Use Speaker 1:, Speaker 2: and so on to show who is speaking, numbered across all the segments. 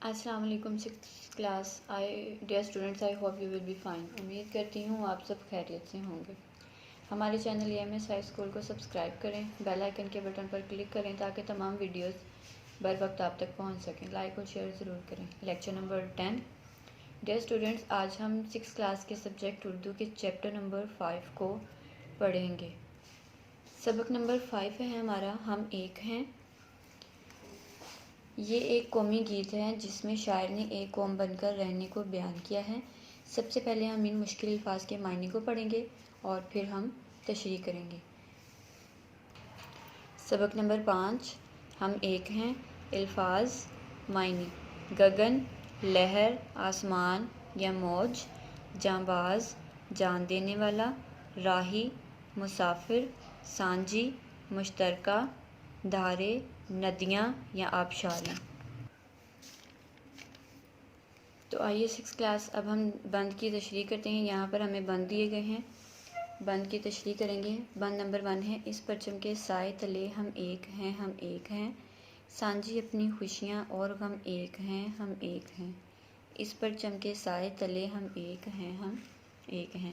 Speaker 1: السلام علیکم six class dear students, I hope you will be fine. امید کرتی ہوں آپ سب خیریت سے ہوں گے۔ ہمارے چینل EMS ہائی اسکول کو سبسکرائب کریں، بیل آئیکن کے بٹن پر کلک کریں تاکہ تمام ویڈیوز بر وقت آپ تک پہنچ سکیں۔ لائک اور شیئر ضرور کریں۔ Lecture number 10۔ ڈیئر اسٹوڈنٹس، آج ہم 6 کلاس کے سبجیکٹ اردو کے چیپٹر نمبر 5 کو پڑھیں گے۔ سبق نمبر 5 ہے ہمارا ہم ایک ہیں۔ یہ ایک قومی گیت ہے جس میں شاعر نے ایک قوم بن کر رہنے کو بیان کیا ہے۔ سب سے پہلے ہم ان مشکل الفاظ کے معنی کو پڑھیں گے اور پھر ہم تشریح کریں گے۔ سبق نمبر 5، ہم ایک ہیں۔ الفاظ، معنی: گگن، لہر، آسمان یا موج، جانباز، جان دینے والا، راہی، مسافر، سانجھی، مشترکہ، دھارے، ندیاں یا آبشاری۔ تو آئیے 6 کلاس اب ہم بند کی تشریح کرتے ہیں۔ یہاں پر ہمیں بند دیے گئے ہیں، بند کی تشریح کریں گے۔ بند نمبر 1 ہے: اس پرچم کے سائے تلے ہم ایک ہیں، ہم ایک ہیں۔ سانجھی اپنی خوشیاں اور غم ایک ہیں، ہم ایک ہیں۔ اس پرچم کے سائے تلے ہم ایک ہیں، ہم ایک ہیں۔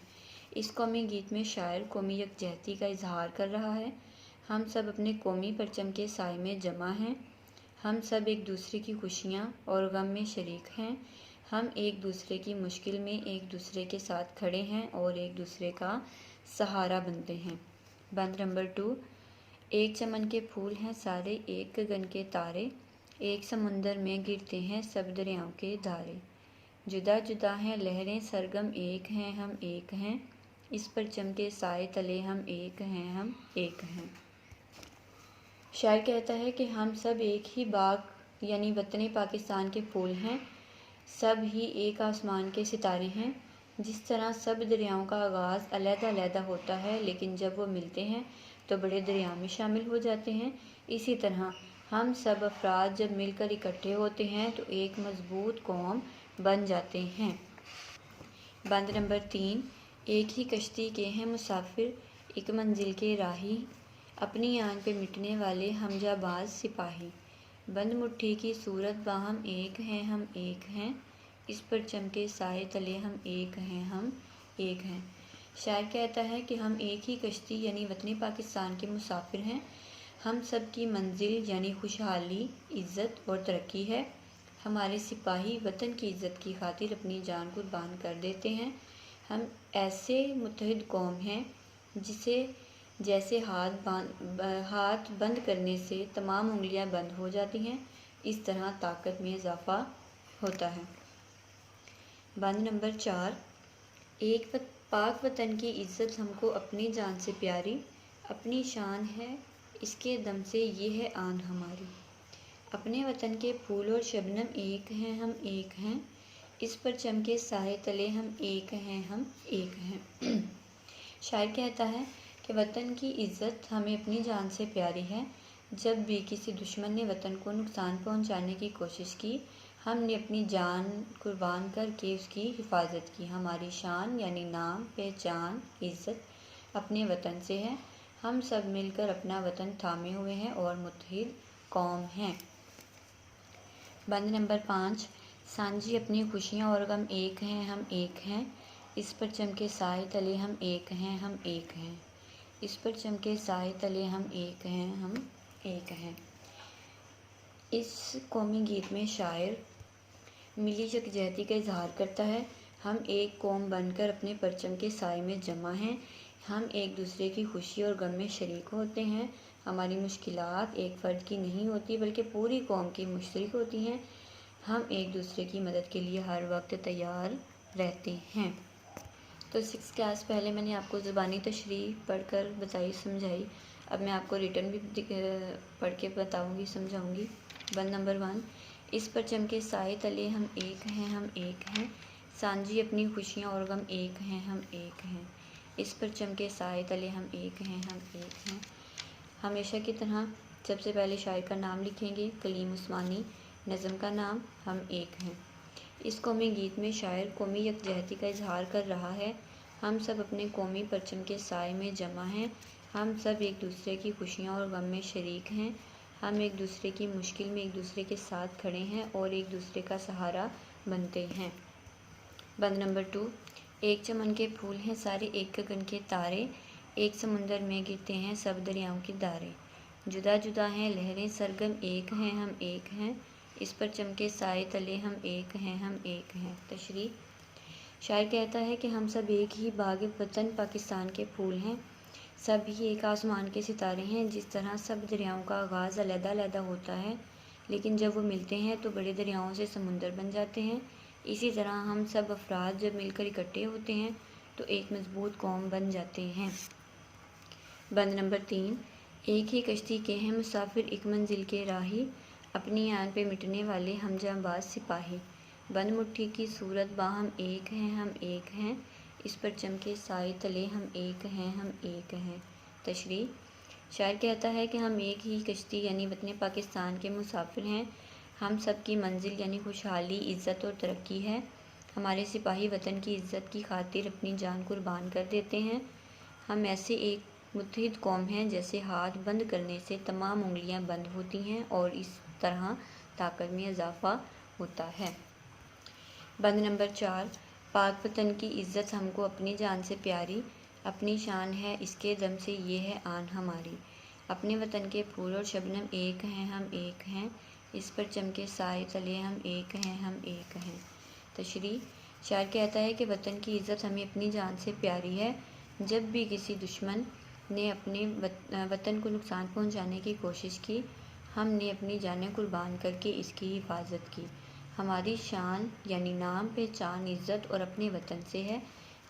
Speaker 1: اس قومی گیت میں شاعر قومی یکجہتی کا اظہار کر رہا ہے۔ ہم سب اپنے قومی پرچم کے سائے میں جمع ہیں۔ ہم سب ایک دوسرے کی خوشیاں اور غم میں شریک ہیں۔ ہم ایک دوسرے کی مشکل میں ایک دوسرے کے ساتھ کھڑے ہیں اور ایک دوسرے کا سہارا بنتے ہیں۔ بند نمبر 2: ایک چمن کے پھول ہیں سارے، ایک گگن کے تارے، ایک سمندر میں گرتے ہیں سب دریاؤں کے دھارے۔ جدا جدا ہیں لہریں سرگم، ایک ہیں ہم ایک ہیں۔ اس پرچم کے سائے تلے ہم ایک ہیں، ہم ایک ہیں۔ شاعر کہتا ہے کہ ہم سب ایک ہی باغ یعنی وطن پاکستان کے پھول ہیں، سب ہی ایک آسمان کے ستارے ہیں۔ جس طرح سب دریاؤں کا آغاز علیحدہ علیحدہ ہوتا ہے لیکن جب وہ ملتے ہیں تو بڑے دریا میں شامل ہو جاتے ہیں، اسی طرح ہم سب افراد جب مل کر اکٹھے ہوتے ہیں تو ایک مضبوط قوم بن جاتے ہیں۔ بند نمبر 3: ایک ہی کشتی کے ہیں مسافر، ایک منزل کے راہی، اپنی آن پہ مٹنے والے ہم جانباز سپاہی۔ بند مٹھی کی صورت باہم ایک ہیں، ہم ایک ہیں۔ اس پرچم کے سائے تلے ہم ایک ہیں، ہم ایک ہیں۔ شاعر کہتا ہے کہ ہم ایک ہی کشتی یعنی وطن پاکستان کے مسافر ہیں۔ ہم سب کی منزل یعنی خوشحالی، عزت اور ترقی ہے۔ ہمارے سپاہی وطن کی عزت کی خاطر اپنی جان قربان کر دیتے ہیں۔ ہم ایسے متحد قوم ہیں جسے جیسے ہاتھ بند کرنے سے تمام انگلیاں بند ہو جاتی ہیں، اس طرح طاقت میں اضافہ ہوتا ہے۔ بند نمبر 4: ایک پاک وطن کی عزت ہم کو اپنی جان سے پیاری، اپنی شان ہے اس کے دم سے یہ ہے آن ہماری۔ اپنے وطن کے پھول اور شبنم ایک ہیں، ہم ایک ہیں۔ اس پرچم کے سائے تلے ہم ایک ہیں، ہم ایک ہیں۔ شاعر کہتا ہے کہ وطن کی عزت ہمیں اپنی جان سے پیاری ہے۔ جب بھی کسی دشمن نے وطن کو نقصان پہنچانے کی کوشش کی، ہم نے اپنی جان قربان کر کے اس کی حفاظت کی۔ ہماری شان یعنی نام، پہچان، عزت اپنے وطن سے ہے۔ ہم سب مل کر اپنا وطن تھامے ہوئے ہیں اور متحد قوم ہیں۔ بند نمبر 5: سانجھی اپنی خوشیاں اور غم ایک ہیں، ہم ایک ہیں۔ اس پرچم کے سائے تلے ہم ایک ہیں، ہم ایک ہیں۔ اس پرچم کے سائے تلے ہم ایک ہیں، ہم ایک ہیں۔ اس قومی گیت میں شاعر ملی یکجہتی کا اظہار کرتا ہے۔ ہم ایک قوم بن کر اپنے پرچم کے سائے میں جمع ہیں۔ ہم ایک دوسرے کی خوشی اور غم میں شریک ہوتے ہیں۔ ہماری مشکلات ایک فرد کی نہیں ہوتی بلکہ پوری قوم کی مشترک ہوتی ہیں۔ ہم ایک دوسرے کی مدد کے لیے ہر وقت تیار رہتے ہیں۔ تو 6 کلاس پہلے میں نے آپ کو زبانی تشریح پڑھ کر بتائی، سمجھائی۔ اب میں آپ کو ریٹن بھی پڑھ کے بتاؤں گی، سمجھاؤں گی۔ بند نمبر 1: اس پرچم کے سائے تلے ہم ایک ہیں، ہم ایک ہیں۔ سانجھی اپنی خوشیاں اور غم ایک ہیں، ہم ایک ہیں۔ اس پرچم کے سائے تلے ہم ایک ہیں، ہم ایک ہیں۔ ہمیشہ کی طرح سب سے پہلے شاعر کا نام لکھیں گے، کلیم عثمانی، نظم کا نام ہم ایک ہیں۔ اس قومی گیت میں شاعر قومی یکجہتی کا اظہار کر رہا ہے۔ ہم سب اپنے قومی پرچم کے سائے میں جمع ہیں۔ ہم سب ایک دوسرے کی خوشیاں اور غم میں شریک ہیں۔ ہم ایک دوسرے کی مشکل میں ایک دوسرے کے ساتھ کھڑے ہیں اور ایک دوسرے کا سہارا بنتے ہیں۔ بند نمبر 2، ایک چمن کے پھول ہیں سارے ایک گگن کے تارے، ایک سمندر میں گرتے ہیں سب دریاؤں کی دھارے، جدا جدا ہیں لہریں سرگم ایک ہیں ہم ایک ہیں، اس پر چمکے سائے تلے ہم ایک ہیں ہم ایک ہیں۔ تشریح: شاعر کہتا ہے کہ ہم سب ایک ہی باغ وطن پاکستان کے پھول ہیں، سب ہی ایک آسمان کے ستارے ہیں۔ جس طرح سب دریاؤں کا آغاز علیحدہ علیحدہ ہوتا ہے لیکن جب وہ ملتے ہیں تو بڑے دریاؤں سے سمندر بن جاتے ہیں، اسی طرح ہم سب افراد جب مل کر اکٹھے ہوتے ہیں تو ایک مضبوط قوم بن جاتے ہیں۔ بند نمبر 3، ایک ہی کشتی کے ہیں مسافر ایک منزل کے راہی، اپنی آن پہ مٹنے والے ہم جاں باز سپاہی، بند مٹھی کی صورت باہم ایک ہیں ہم ایک ہیں، اس پر چمکے سائے تلے ہم ایک ہیں ہم ایک ہیں۔ تشریح: شاعر کہتا ہے کہ ہم ایک ہی کشتی یعنی وطن پاکستان کے مسافر ہیں، ہم سب کی منزل یعنی خوشحالی، عزت اور ترقی ہے۔ ہمارے سپاہی وطن کی عزت کی خاطر اپنی جان قربان کر دیتے ہیں۔ ہم ایسے ایک متحد قوم ہیں جیسے ہاتھ بند کرنے سے تمام انگلیاں بند ہوتی ہیں اور اس طرح طاقت میں اضافہ ہوتا ہے۔ بند نمبر 4، پاک وطن کی عزت ہم کو اپنی جان سے پیاری، اپنی شان ہے اس کے دم سے یہ ہے آن ہماری، اپنے وطن کے پھول اور شبنم ایک ہیں ہم ایک ہیں، اس پر چمکے سائے تلے ہم ایک ہیں ہم ایک ہیں۔ تشریح: شاعر کہتا ہے کہ وطن کی عزت ہمیں اپنی جان سے پیاری ہے، جب بھی کسی دشمن نے اپنے وطن کو نقصان پہنچانے کی کوشش کی، ہم نے اپنی جانیں قربان کر کے اس کی حفاظت کی۔ ہماری شان یعنی نام، پہچان، عزت اور اپنے وطن سے ہے،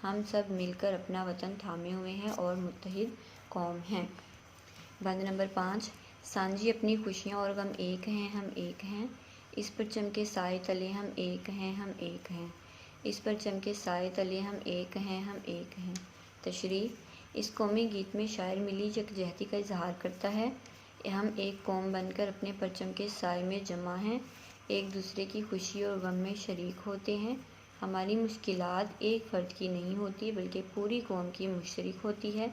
Speaker 1: ہم سب مل کر اپنا وطن تھامے ہوئے ہیں اور متحد قوم ہیں۔ بند نمبر 5، سانجھی اپنی خوشیاں اور غم ایک ہیں ہم ایک ہیں، اس پر چمکے سائے تلے ہم ایک ہیں ہم ایک ہیں، اس پر چمکے سائے تلے ہم ایک ہیں ہم ایک ہیں۔ تشریح: اس قومی گیت میں شاعر ملی یکجہتی کا اظہار کرتا ہے، ہم ایک قوم بن کر اپنے پرچم کے سائے میں جمع ہیں، ایک دوسرے کی خوشی اور غم میں شریک ہوتے ہیں، ہماری مشکلات ایک فرد کی نہیں ہوتی بلکہ پوری قوم کی مشترک ہوتی ہے،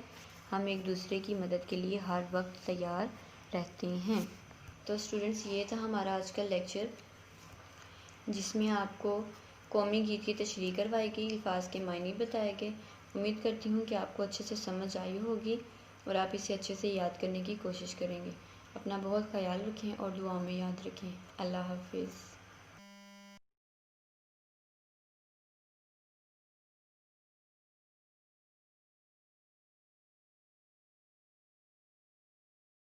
Speaker 1: ہم ایک دوسرے کی مدد کے لیے ہر وقت تیار رہتے ہیں۔ تو اسٹوڈنٹس، یہ تھا ہمارا آج کا لیکچر جس میں آپ کو قومی گیت کی تشریح کروائی گئی، الفاظ کے معنی بتائے گئے۔ امید کرتی ہوں کہ آپ کو اچھے سے سمجھ آئی ہوگی اور آپ اسے اچھے سے یاد کرنے کی کوشش کریں گے۔ اپنا بہت خیال رکھیں اور دعاؤں میں یاد رکھیں۔ اللہ حافظ۔